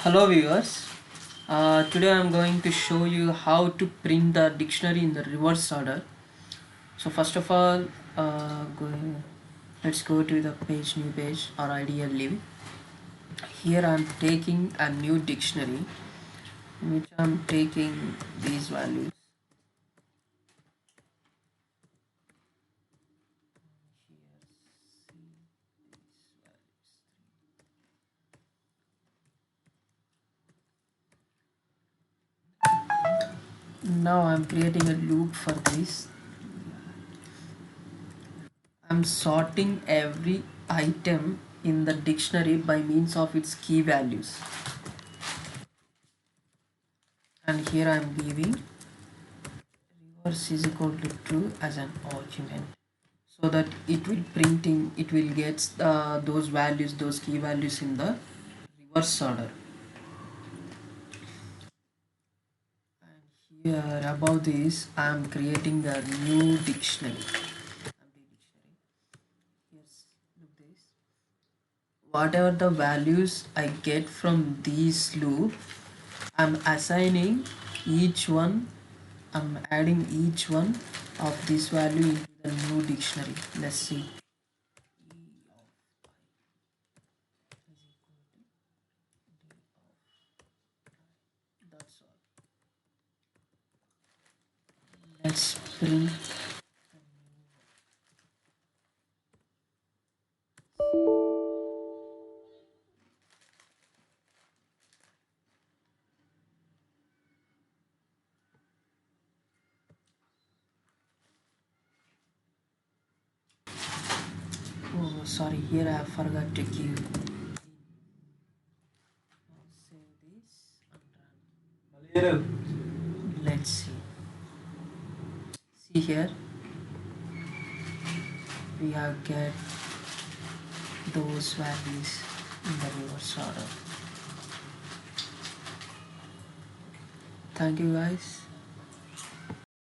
Hello viewers, today I am going to show you how to print the dictionary in the reverse order. So first of all, let's go to the new page or ideal live. Here I am taking a new dictionary in which I am taking these values. Now I am creating a loop for this. I'm sorting every item in the dictionary by means of its key values, and here I'm giving reverse is equal to true as an argument, so that it will get those key values in the reverse order. And here above this I am creating a new dictionary. Yes, look this. Whatever the values I get from these loop, I'm assigning each one, I'm adding each one of this value into the new dictionary. Let's see. That's all. Let's print. Oh, sorry, here I forgot to give. Save this and run. Let's see. See here, we have get those values in the reverse order. Thank you guys.